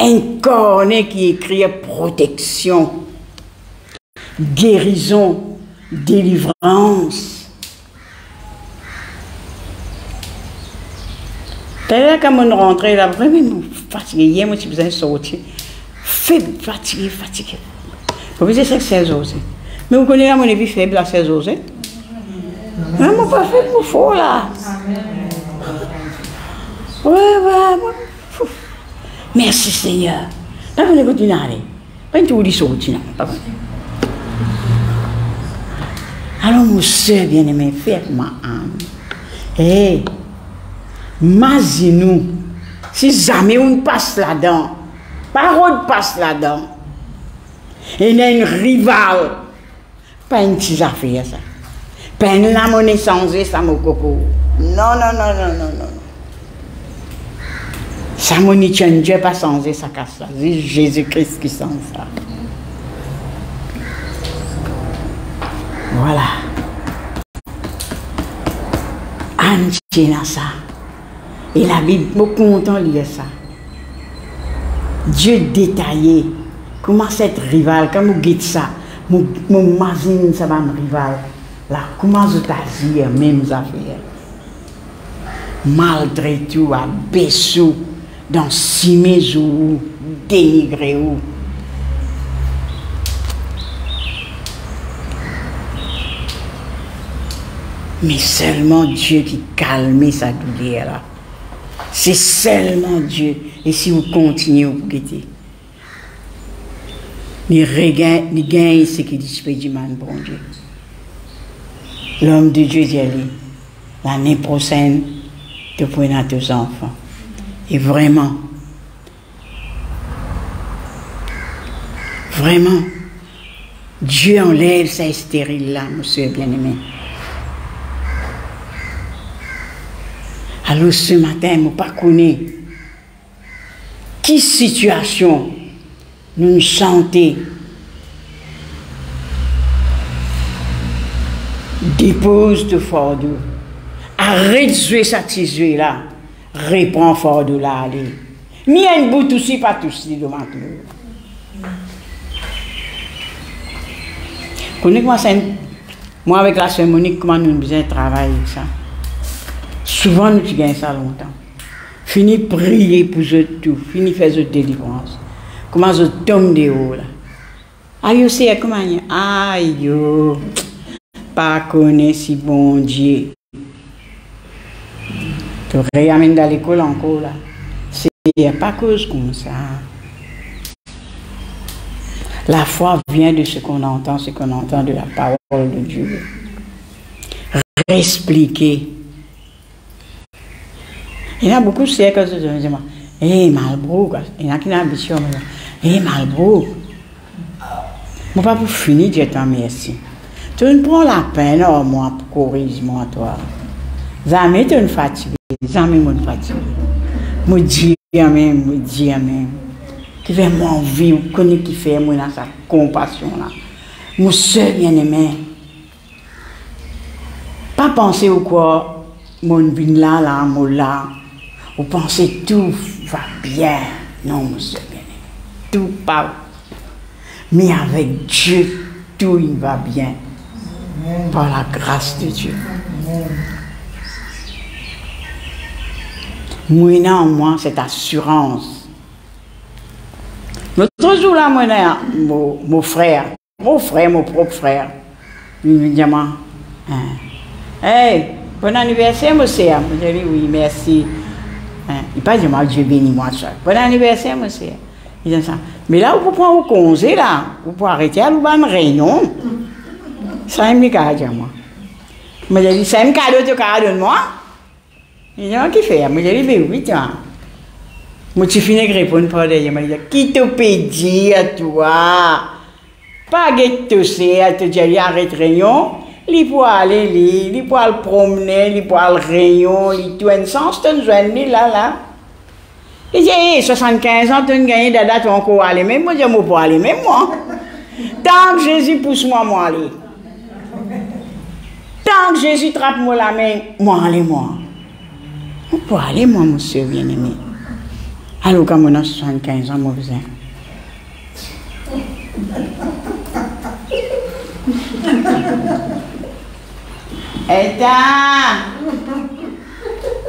Un cornet qui écrit protection, guérison, délivrance. T'as quand on rentrait là, vraiment fatigué, hier, moi, je besoin de sortir. Faible, fatigué. Vous voyez, c'est 16 ans. Mais vous connaissez, à mon avis, faible à 16 ans. Mais moi, pas faible, il faut là. Ouais. Merci Seigneur. Là, vous continuez à aller. Quand tu vous dis sortir, alors, mon soeur bien-aimé, faites ma âme. Eh, imaginez-nous, si jamais on passe là-dedans, parole passe là-dedans, et il y a une rivale, pas une petite affaire, ça. Pas une la monnaie changée, ça, mon coco. Non. Ça, mon Dieu pas changé, ça casse ça. C'est Jésus-Christ qui change ça. Voilà. Anne tient ça. Et la Bible, beaucoup content de lire ça. Dieu détaillé. Comment cette rivale, quand vous dites ça, mon imagine ça va me rival. Là, comment vous t'agir, même affaires. Maltraité ou abaissé, dans cimer ou dénigrer ou. Mais seulement Dieu qui calme sa douleur là. C'est seulement Dieu. Et si vous continuez, vous guettez. Ni gagne ce qui dispose du mal, bon Dieu. L'homme de Dieu dit l'année prochaine, tu prends tes enfants. Et vraiment, Dieu enlève sa stérile là, monsieur bien-aimé. Alors ce matin, je ne sais pas qui situation nous sentons dépose de fardeau. Arrête de jouer sa tisue là. Reprends fardeau là. Allez. Ni un bout aussi, pas aussi devant nous. Moi avec la sœur Monique, comment nous besoin travailler avec ça. Souvent nous gagnons ça longtemps. Fini prier pour eux tout. Fini faire eux délivrance. Comment je tombe de haut là. Aïe, c'est comment aïe, pas connaître si bon Dieu. Tu réamènes dans l'école encore là. C'est pas cause comme ça. La foi vient de ce qu'on entend de la parole de Dieu. Réexpliquer. Il y a beaucoup de siècles qui se disent, hé Malbrook, il y en a qui ont l'ambition, hé Malbrook. Moi, pas pour finir, Dieu t'en merci. Tu ne prends la peine, oh, moi, pour corriger moi, toi. Jamais tu es fatigué, jamais tu es fatigué. Me dis même. Qui fait mon vie, ou connaît qui fait moi dans sa compassion là. Mon seul bien-aimé. Pas penser au quoi, mon vie là, mon là. Ou penser tout va bien. Non, mon seul bien-aimé. Tout pas. Mais avec Dieu, tout il va bien. Par la grâce de Dieu. Moi, en moi, cette assurance. L'autre jour, là, mon frère, mon propre frère, il me dit, hey, bon anniversaire, monsieur. Je lui dis, oui, merci. Il pas dit, Dieu béni moi ça. Bon anniversaire, monsieur. Il dit ça. Mais là, vous pouvez prendre congé, là, vous pouvez arrêter à une réunion. Ça, il me dit, moi. Je lui dis, c'est un cadeau, tu as moi. Il dit, qu'est-ce qu'il fait? Je lui dis, oui, tiens. Je suis fini de répondre par derrière. Je lui dis, qui te peut dire, toi? Pas que tu sais, tu dis, arrête réunion. Il peut aller lire, il peut aller promener, il peut aller rayon, il peut aller sans te joindre là. Il dit, 75 ans, tu as gagné de date, tu vas encore aller. Même moi, je ne peux aller, même moi. Tant que Jésus pousse moi aller. Tant que Jésus trappe moi la main, moi aller, moi. Je peux aller, moi, monsieur bien-aimé. Alors, quand on a 75 ans, moi, vous êtes. Et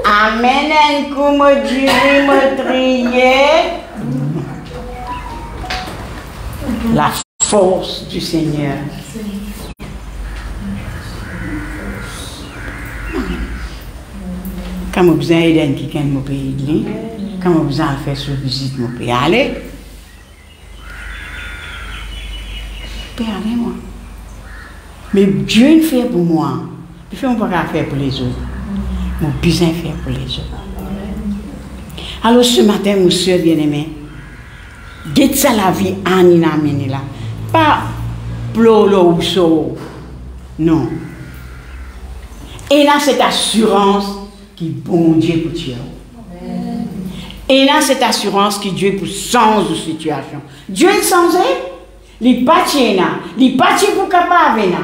amen, comme Dieu me trier. La force du Seigneur. Quand vous avez aidé quelqu'un de mon pays, quand vous avez fait ce visite, mon pays, allez. Perdez-moi. Mais Dieu il fait pour moi. Il fait pas qu'à faire pour les autres. Mon besoin faire pour les autres. Alors ce matin, monsieur bien-aimé, dites ça la vie Anina là. Pas plolo ou so. Non. Et là, cette assurance qui bon Dieu pour Dieu. Et là, cette assurance qui Dieu pour sens de situation. Dieu est sans il partit là, il partit pour capable là.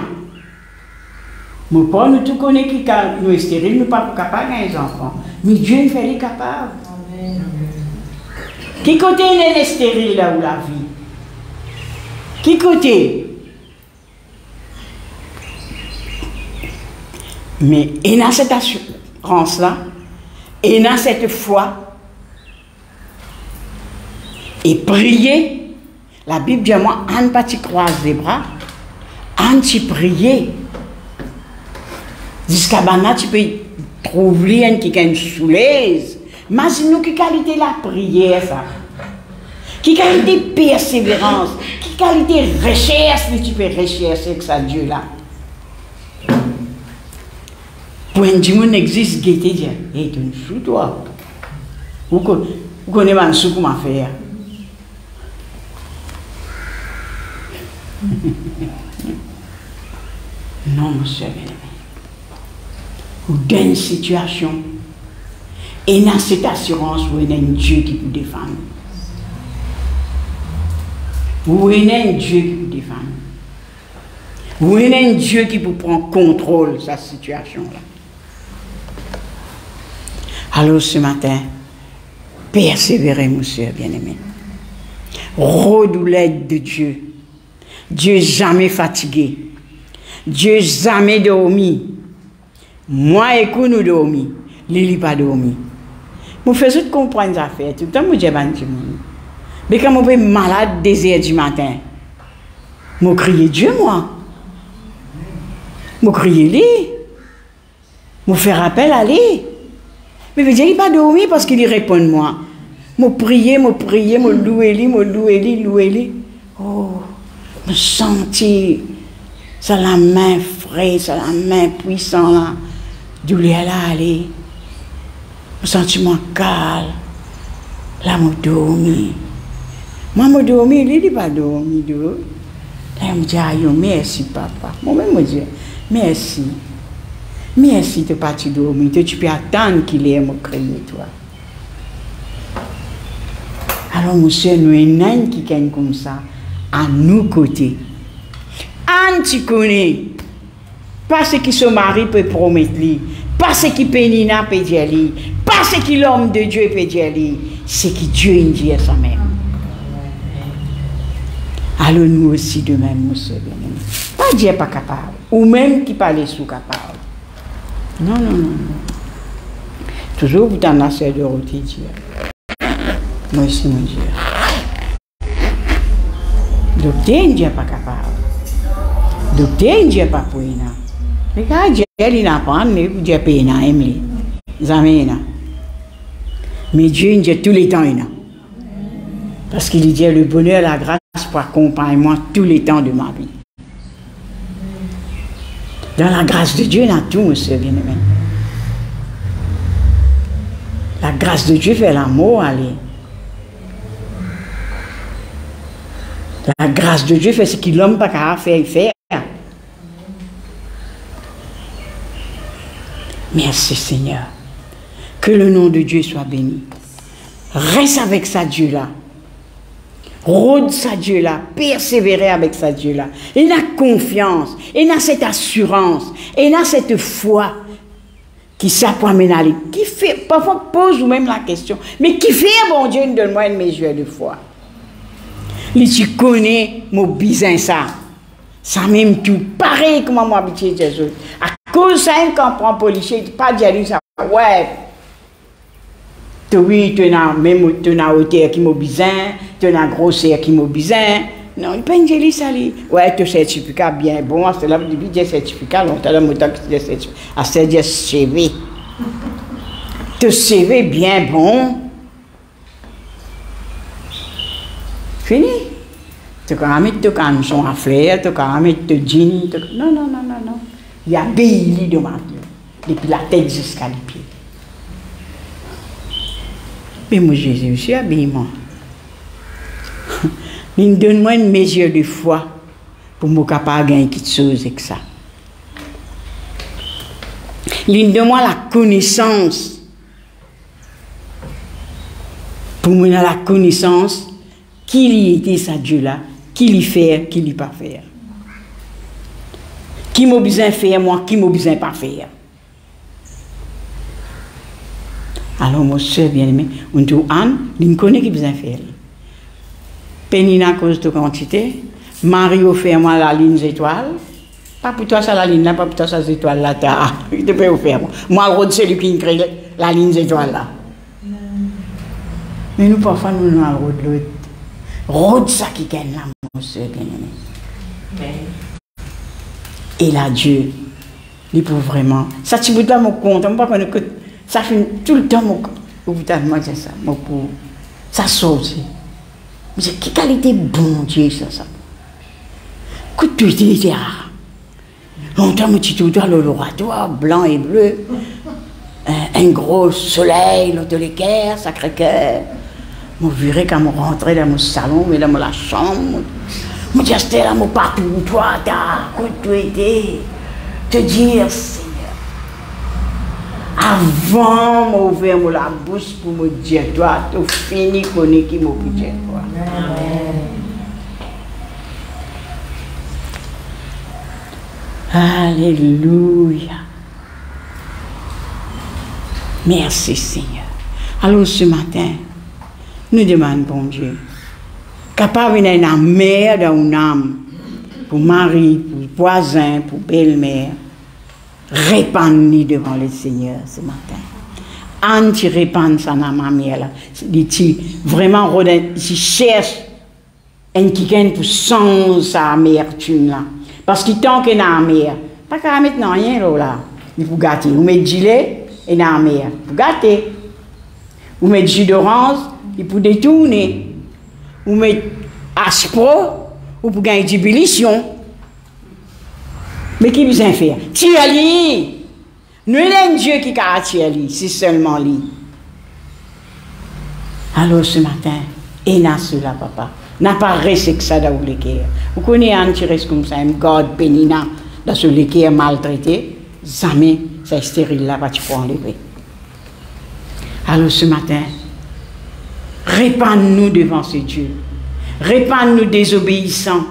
Mon père nous tout connaît qui nous est stérile, nous pas capable les enfants. Mais Dieu nous fait les capables. Qui côté il est stérile là où la vie? Qui côté? Mais il y a cette assurance là, il y a cette foi. Et prier. La Bible dit moi, Anne pas croise les bras, Anne tu prier. Jusqu'à maintenant, tu peux trouver un qui a une soulaise. Imagine-nous qui qualité la prière, ça. Qui qualité persévérance, qui qualité recherche, mais tu peux rechercher avec ça Dieu là. Pour un dimanche existe, gaieté, dire, hey, tu es sous toi. Vous connaissez pas ce qu'on m'a fait. Non, monsieur bien-aimé. Ou dans une situation, et dans cette assurance, vous avez un Dieu qui vous défend. Vous avez un Dieu qui vous défend. Vous avez un Dieu qui vous prend contrôle de cette situation-là. Alors ce matin, persévérez, monsieur bien-aimé. Redoulez de Dieu. Dieu jamais fatigué. Dieu jamais dormi. Moi, écoute, nous dormi. Lili pas dormi. Je fais tout comprendre ça fait. Tout le temps, je dis, mais quand je suis malade des heures du matin, je crie Dieu, moi. Je crie lui. Je fais rappel à lui. Mais je dis, il pas dormi parce qu'il répond moi. Je prie, je loue lui. Oh. Me sentir, c'est la main fraîche, c'est la main puissante là, d'où elle a allé. Me sentir moi calme, là me dormi. Moi me dormi, il dit pas dormi là me dit merci papa. Moi-même me dis merci. Merci de pas tu dormir, tu peux attendre qu'il ait me crier toi. Alors monsieur nous un qui gagne comme ça. À nos côtés. Anne, tu connais. Pas ce qui se marie peut promettre lui. Pas ce qui pénina peut dire lui. Pas ce qui l'homme de Dieu peut dire lui. C'est qui Dieu dit à sa mère. Alors nous aussi de même, monsieur bien-aimé. Pas Dieu pas capable. Ou même qui parle sous capable. Non. Toujours vous t'en as de rôti Dieu. Moi aussi mon Dieu. Docteur, Dieu n'est pas capable. Docteur, Dieu n'est pas pour lui. Mais quand Dieu n'a pas, Dieu n'est pas pour mais Dieu dit tous les temps. Parce qu'il dit le bonheur, la grâce pour accompagner moi tous les temps de ma vie. Dans la grâce de Dieu, il y a tout, monsieur bien-aimé. La grâce de Dieu fait l'amour, allez. La grâce de Dieu fait ce que l'homme n'a pas faire. Merci Seigneur. Que le nom de Dieu soit béni. Reste avec sa Dieu là. Rôde sa Dieu là. Persévérer avec sa Dieu là. Il a confiance. Il a cette assurance. Il a cette foi qui s'appromène à lui. Qui fait, parfois pose ou même la question. Mais qui fait, bon Dieu, donne-moi une mesure de foi. Tu connais mon bizin ça. Ça même tout. Pareil comme moi habitué Jésus. À cause de ça, quand on prend policier, il pas dire ça. Ouais. Oui, tu as même hauteur qui m'a besoin, tu as grosseur qui m'a besoin. Non, il peut dire ça. Ouais, tu as certificat bien bon, c'est là que tu as certificat, longtemps là, tu as certificat. À ce dire CV. Tu CV bien bon. Fini. Tu as mis ton camion à faire, tu as mis ton jean. Non, non, non, non, non. Il y a béli de ma vie, depuis la tête jusqu'à les pieds. Mais moi, Jésus, je suis habillement. Il donne-moi une mesure de foi pour me capable de gagner quelque chose avec ça. Il donne-moi la connaissance pour me donner la connaissance qui était sa Dieu là, qui lui fait, qui lui pas faire. Qui m'a besoin faire, moi, qui m'a besoin pas faire. Alors, mon soeur bien-aimé, on dit, Anne, il connaît qui besoin faire. Pénina à cause de quantité. Mario fait moi la ligne étoile. Pas pour toi ça la ligne là, pas pour toi ça étoile là. Il te peut faire. Moi, Rod, c'est lui qui crée la ligne étoile là. Mais nous, parfois, nous nous Rod l'autre. Rod, ça qui gagne là, mon soeur bien-aimé. Et là, Dieu, il peut vraiment. Ça, tu veux là, mon compte. On ne peut pas que ça fait tout le temps, mon compte. Ça, mon pauvre. Ça saute. Mais quelle qualité bon Dieu, ça. Écoute, tu étais là. Longtemps, tu te vois l'oratoire, blanc et bleu. Un gros soleil, l'autre l'équerre, Sacré-Cœur. Je verrais quand je rentrais dans mon salon, mais dans la chambre. Je disais là, partout où toi, tu étais. Te dire, Seigneur. Avant d'ouvrir la bouche pour me dire, toi, tu finis connaître qui m'a pu dire, toi. Alléluia. Merci Seigneur. Alors ce matin, nous demandons, bon Dieu, capable d'être une mère dans une âme, pour mari, pour voisin, pour belle-mère, répandre devant le Seigneur ce matin. Anti répandre ça dans ma mère là. Dit vraiment, si cherche un quelqu'un pour sans sa amertume là. Parce qu'il tant qu'il est dans la mer, pas qu'à mettre rien là. Il faut gâter. Vous mettez gilet et dans la mer. Vous gâtez. Vous mettez jus d'orange, il faut détourner. Vous mettez aspro, ou pour gagner d'ébullition. Mais qui besoin faire? Tire-lui! Nous avons un Dieu qui a tiré, c'est seulement lui. Alors ce matin, et n'a cela, papa. N'a pas resté que ça dans l'équerre. Vous connaissez un tiré comme ça, un garde pénina dans ce l'équerre maltraité. Jamais, c'est stérile là, pas tu peux enlever. Alors ce matin, répand-nous devant ce Dieu. Répand-nous désobéissants.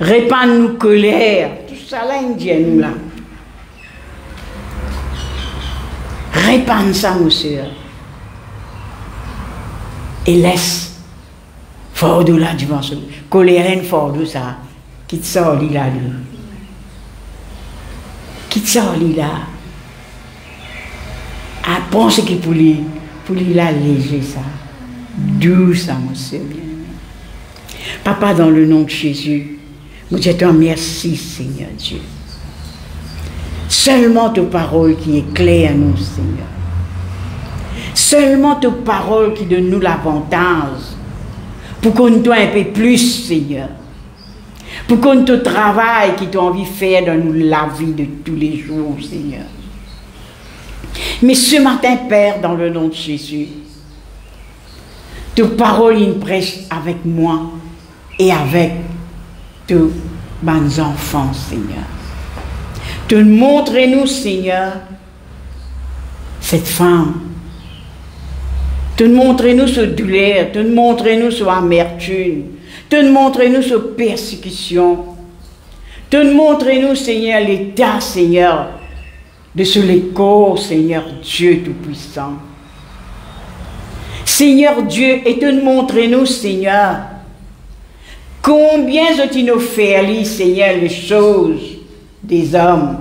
Répand-nous colère. Tout ça là, Indien, nous là. Répand ça, mon soeur. Et laisse fort de là devant ce colère, fort de ça. Qui te sort là, lui. Qui te sort là. À penser qu'il pour lui la léger ça. Doux ça, mon soeur bien-aimé. Papa, dans le nom de Jésus, nous disons merci, Seigneur Dieu. Seulement ta parole qui éclaire nous, Seigneur. Seulement ta parole qui donne nous l'avantage pour qu'on nous un peu plus, Seigneur. Pour qu'on te travaille qui t'a envie de faire dans la vie de tous les jours, Seigneur. Mais ce matin, Père, dans le nom de Jésus, ta parole il prêche avec moi et avec tous mes enfants, Seigneur. Te montrez-nous, Seigneur, cette femme. Te montrez-nous ce douleur, te montrez-nous ce amertume, te montrez-nous ce persécution. Te montrez-nous, Seigneur, l'état, Seigneur, de ce corps, Seigneur Dieu Tout-Puissant. Seigneur Dieu, et te montrez-nous, Seigneur, combien je t'ai offert, Seigneur, les choses des hommes.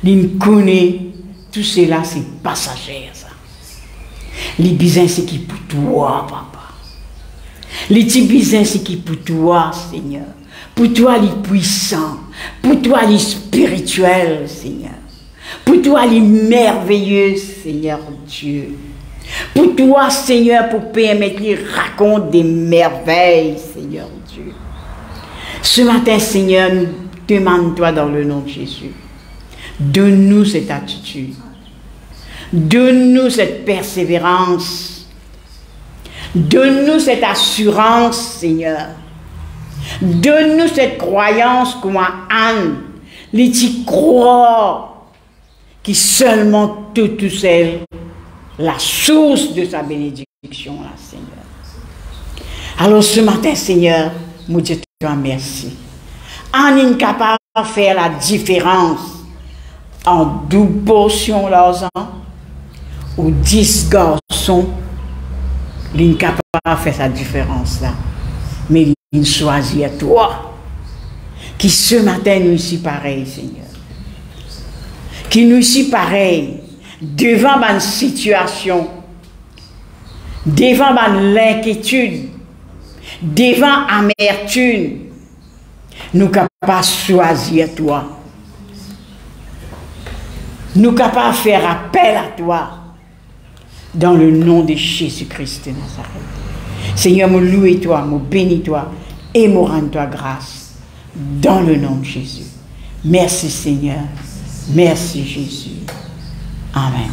L'in connaît, tout cela c'est passager, ça. Les business c'est qui pour toi, papa. Les petits business c'est qui pour toi, Seigneur. Pour toi, les puissants. Pour toi, les spirituels, Seigneur. Pour toi, les merveilleux, Seigneur Dieu. Pour toi, Seigneur, pour permettre qu'ils racontent des merveilles, Seigneur Dieu. Ce matin, Seigneur, nous demandons-toi dans le nom de Jésus. Donne-nous cette attitude. Donne-nous cette persévérance. Donne-nous cette assurance, Seigneur. Donne-nous cette croyance comme Anne, les petits croix qui seulement tout seul, la source de sa bénédiction, là, Seigneur. Alors ce matin, Seigneur, nous disons merci. On est capable de faire la différence en 12 portions l'argent ou 10 garçons. On est capable de faire sa différence là. Mais il choisit à toi. Qui ce matin nous ici pareil, Seigneur. Qui nous ici pareil. Devant ma situation. Devant ma l'inquiétude. Devant amertume. Nous capables de choisir à toi. Nous capables de faire appel à toi. Dans le nom de Jésus-Christ de Nazareth. Seigneur, me loue toi, me bénis toi et me rends toi grâce. Dans le nom de Jésus. Merci Seigneur. Merci Jésus. Amen.